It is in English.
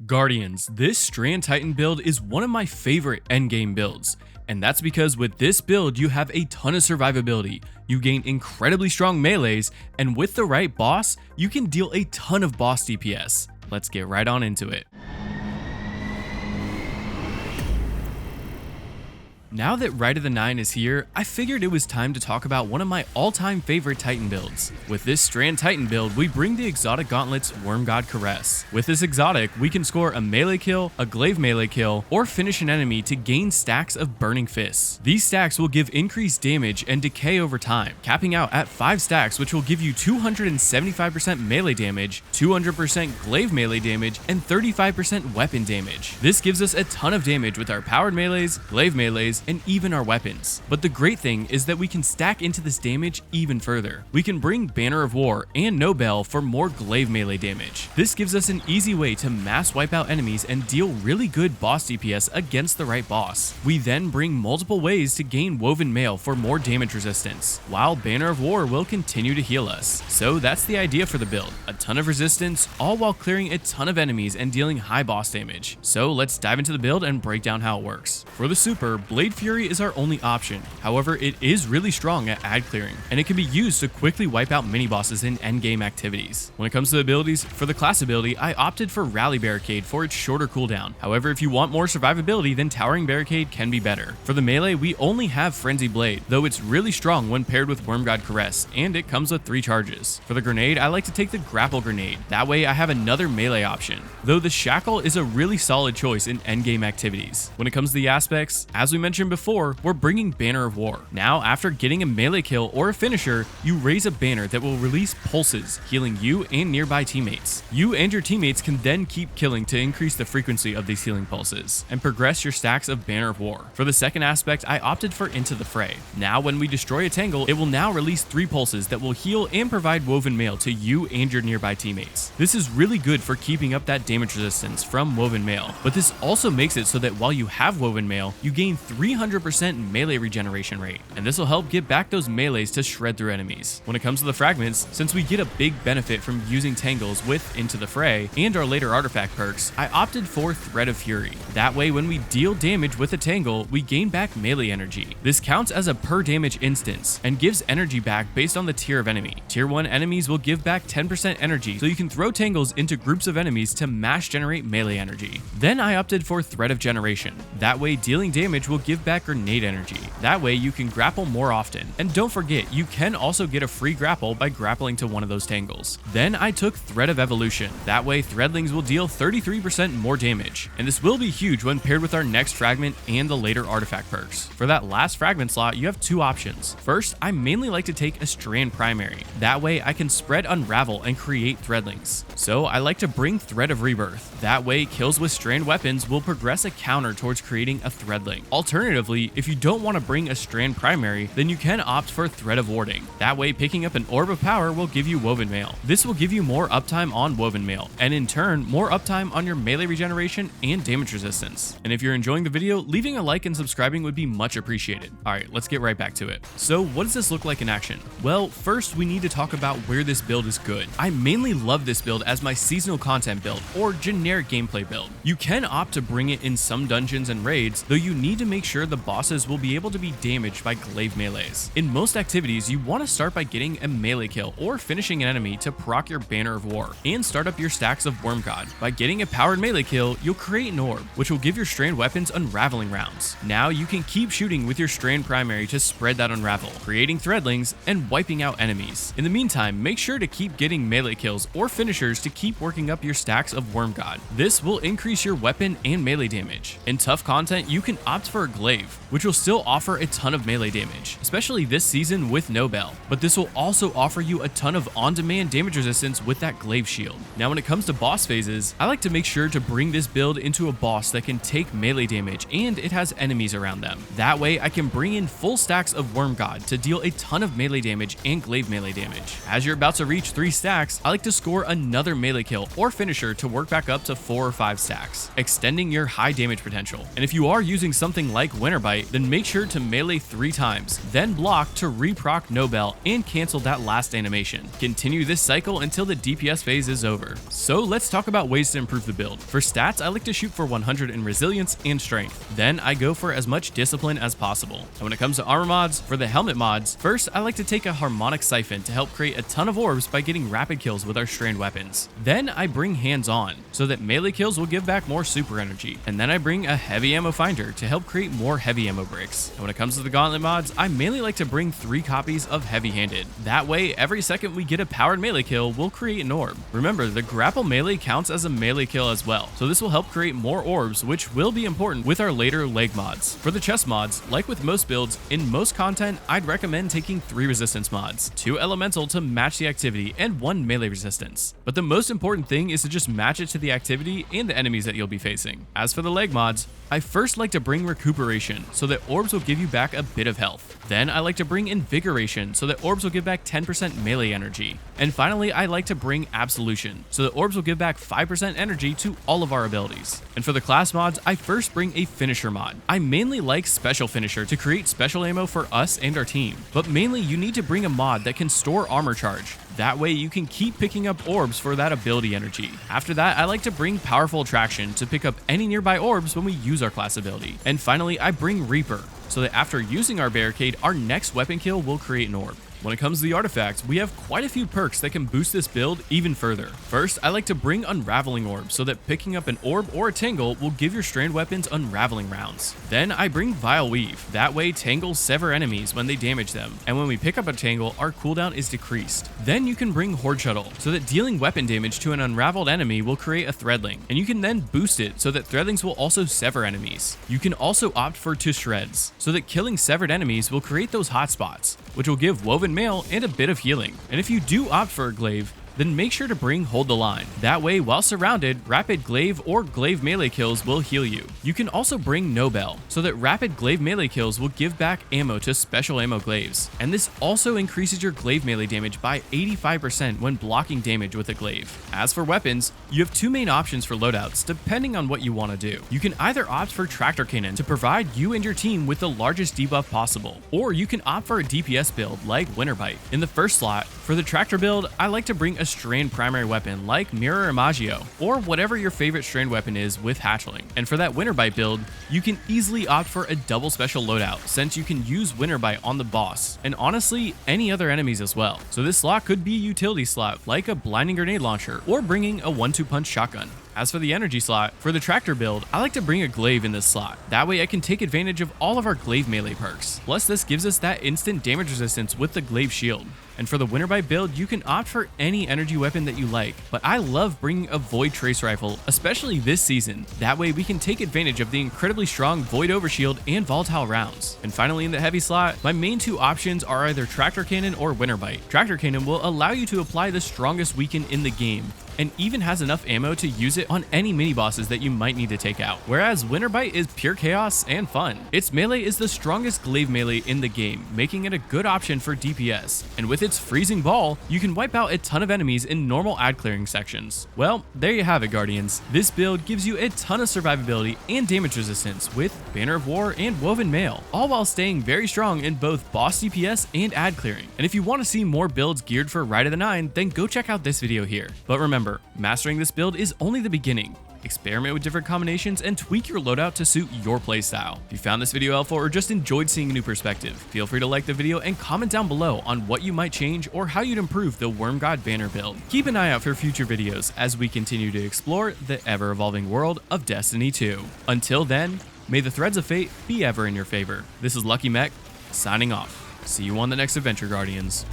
Guardians, this Strand Titan build is one of my favorite endgame builds, and that's because with this build you have a ton of survivability, you gain incredibly strong melees, and with the right boss, you can deal a ton of boss DPS. Let's get right on into it. Now that Rite of the Nine is here, I figured it was time to talk about one of my all-time favorite Titan builds. With this Strand Titan build, we bring the Exotic Gauntlets Wormgod Caress. With this exotic, we can score a melee kill, a glaive melee kill, or finish an enemy to gain stacks of burning fists. These stacks will give increased damage and decay over time, capping out at 5 stacks, which will give you 275% melee damage, 200% glaive melee damage, and 35% weapon damage. This gives us a ton of damage with our powered melees, glaive melees, and even our weapons. But the great thing is that we can stack into this damage even further. We can bring Banner of War and Nobel for more glaive melee damage. This gives us an easy way to mass wipe out enemies and deal really good boss DPS against the right boss. We then bring multiple ways to gain Woven Mail for more damage resistance, while Banner of War will continue to heal us. So that's the idea for the build, a ton of resistance, all while clearing a ton of enemies and dealing high boss damage. So let's dive into the build and break down how it works. For the super, Blade Fury is our only option. However, it is really strong at ad clearing, and it can be used to quickly wipe out mini bosses in endgame activities. When it comes to abilities, for the class ability, I opted for Rally Barricade for its shorter cooldown. However, if you want more survivability, then Towering Barricade can be better. For the melee, we only have Frenzy Blade, though it's really strong when paired with Wormgod Caress, and it comes with 3 charges. For the grenade, I like to take the Grapple Grenade. That way I have another melee option, though the Shackle is a really solid choice in endgame activities. When it comes to the aspects, as we mentioned before, we're bringing Banner of War. Now, after getting a melee kill or a finisher, you raise a banner that will release pulses, healing you and nearby teammates. You and your teammates can then keep killing to increase the frequency of these healing pulses, and progress your stacks of Banner of War. For the second aspect, I opted for Into the Fray. Now, when we destroy a tangle, it will now release 3 pulses that will heal and provide Woven Mail to you and your nearby teammates. This is really good for keeping up that damage resistance from Woven Mail, but this also makes it so that while you have Woven Mail, you gain 300% melee regeneration rate, and this will help get back those melees to shred through enemies. When it comes to the fragments, since we get a big benefit from using tangles with Into the Fray and our later artifact perks, I opted for Thread of Fury. That way, when we deal damage with a tangle, we gain back melee energy. This counts as a per damage instance and gives energy back based on the tier of enemy. Tier 1 enemies will give back 10% energy, so you can throw tangles into groups of enemies to mass generate melee energy. Then I opted for Thread of Generation. That way, dealing damage will give back grenade energy. That way you can grapple more often. And don't forget, you can also get a free grapple by grappling to one of those tangles. Then I took Thread of Evolution. That way Threadlings will deal 33% more damage, and this will be huge when paired with our next fragment and the later artifact perks. For that last fragment slot, you have 2 options. First, I mainly like to take a Strand Primary. That way I can spread Unravel and create Threadlings. So I like to bring Thread of Rebirth. That way kills with Strand weapons will progress a counter towards creating a Threadling. Alternatively, if you don't want to bring a Strand Primary, then you can opt for Thread of Warding. That way, picking up an Orb of Power will give you Woven Mail. This will give you more uptime on Woven Mail, and in turn, more uptime on your melee regeneration and damage resistance. And if you're enjoying the video, leaving a like and subscribing would be much appreciated. Alright, let's get right back to it. So, what does this look like in action? Well, first we need to talk about where this build is good. I mainly love this build as my seasonal content build, or generic gameplay build. You can opt to bring it in some dungeons and raids, though you need to make sure the bosses will be able to be damaged by glaive melees. In most activities, you want to start by getting a melee kill or finishing an enemy to proc your Banner of War and start up your stacks of Wormgod. By getting a powered melee kill, you'll create an orb, which will give your Strand weapons unraveling rounds. Now you can keep shooting with your Strand Primary to spread that unravel, creating Threadlings and wiping out enemies. In the meantime, make sure to keep getting melee kills or finishers to keep working up your stacks of Wormgod. This will increase your weapon and melee damage. In tough content, you can opt for a Glaive, which will still offer a ton of melee damage, especially this season with Nobel, but this will also offer you a ton of on-demand damage resistance with that Glaive shield. Now when it comes to boss phases, I like to make sure to bring this build into a boss that can take melee damage and it has enemies around them. That way I can bring in full stacks of Wormgod to deal a ton of melee damage and Glaive melee damage. As you're about to reach 3 stacks, I like to score another melee kill or finisher to work back up to 4 or 5 stacks, extending your high damage potential. And if you are using something like like Winterbite, then make sure to melee 3 times, then block to re-proc Nobel and cancel that last animation. Continue this cycle until the DPS phase is over. So let's talk about ways to improve the build. For stats, I like to shoot for 100 in resilience and strength. Then I go for as much discipline as possible. And when it comes to armor mods, for the helmet mods, first I like to take a harmonic siphon to help create a ton of orbs by getting rapid kills with our strand weapons. Then I bring hands on, so that melee kills will give back more super energy. And then I bring a heavy ammo finder to help create more heavy ammo bricks. And when it comes to the gauntlet mods, I mainly like to bring 3 copies of heavy handed. That way, every second we get a powered melee kill, we'll create an orb. Remember, the grapple melee counts as a melee kill as well, so this will help create more orbs, which will be important with our later leg mods. For the chest mods, like with most builds, in most content, I'd recommend taking 3 resistance mods, 2 elemental to match the activity, and 1 melee resistance. But the most important thing is to just match it to the activity and the enemies that you'll be facing. As for the leg mods, I first like to bring recuperation, so that orbs will give you back a bit of health. Then I like to bring invigoration, so that orbs will give back 10% melee energy. And finally, I like to bring absolution, so that orbs will give back 5% energy to all of our abilities. And for the class mods, I first bring a finisher mod. I mainly like special finisher to create special ammo for us and our team, but mainly you need to bring a mod that can store armor charge. That way you can keep picking up orbs for that ability energy. After that, I like to bring powerful attraction to pick up any nearby orbs when we use our class ability. And finally, I bring Reaper, so that after using our barricade, our next weapon kill will create an orb. When it comes to the artifacts, we have quite a few perks that can boost this build even further. First, I like to bring Unraveling Orbs, so that picking up an orb or a tangle will give your strand weapons unraveling rounds. Then I bring Vile Weave, that way tangles sever enemies when they damage them, and when we pick up a tangle, our cooldown is decreased. Then you can bring Horde Shuttle, so that dealing weapon damage to an unraveled enemy will create a Threadling, and you can then boost it so that Threadlings will also sever enemies. You can also opt for To Shreds, so that killing severed enemies will create those hotspots, which will give Woven Mail and a bit of healing. And if you do opt for a Glaive, then make sure to bring Hold the Line. That way, while surrounded, rapid Glaive or Glaive melee kills will heal you. You can also bring Nobel, so that rapid Glaive melee kills will give back ammo to special ammo Glaives. And this also increases your Glaive melee damage by 85% when blocking damage with a Glaive. As for weapons, you have 2 main options for loadouts, depending on what you want to do. You can either opt for Tractor Cannon to provide you and your team with the largest debuff possible, or you can opt for a DPS build like Winterbite. In the first slot, for the Tractor build, I like to bring a strand primary weapon like Mirror Imagio, or whatever your favorite strand weapon is with Hatchling. And for that Winterbite build, you can easily opt for a double special loadout, since you can use Winterbite on the boss, and honestly, any other enemies as well. So this slot could be a utility slot like a blinding grenade launcher, or bringing a 1-2 punch shotgun. As for the energy slot, for the Tractor build, I like to bring a Glaive in this slot. That way I can take advantage of all of our Glaive melee perks. Plus this gives us that instant damage resistance with the Glaive shield. And for the Winterbite build, you can opt for any energy weapon that you like, but I love bringing a Void Trace Rifle, especially this season. That way we can take advantage of the incredibly strong Void Overshield and volatile rounds. And finally in the heavy slot, my main 2 options are either Tractor Cannon or Winterbite. Tractor Cannon will allow you to apply the strongest weaken in the game, and even has enough ammo to use it on any mini bosses that you might need to take out. Whereas Winterbite is pure chaos and fun. Its melee is the strongest Glaive melee in the game, making it a good option for DPS. And with its freezing ball, you can wipe out a ton of enemies in normal ad clearing sections. Well, there you have it, Guardians. This build gives you a ton of survivability and damage resistance with Banner of War and Woven Mail, all while staying very strong in both boss DPS and ad clearing. And if you want to see more builds geared for Rite of the 9, then go check out this video here. But remember, mastering this build is only the beginning. Experiment with different combinations and tweak your loadout to suit your playstyle. If you found this video helpful or just enjoyed seeing a new perspective, feel free to like the video and comment down below on what you might change or how you'd improve the Wormgod banner build. Keep an eye out for future videos as we continue to explore the ever-evolving world of Destiny 2. Until then, may the threads of fate be ever in your favor. This is Lucky Mech, signing off. See you on the next adventure, Guardians.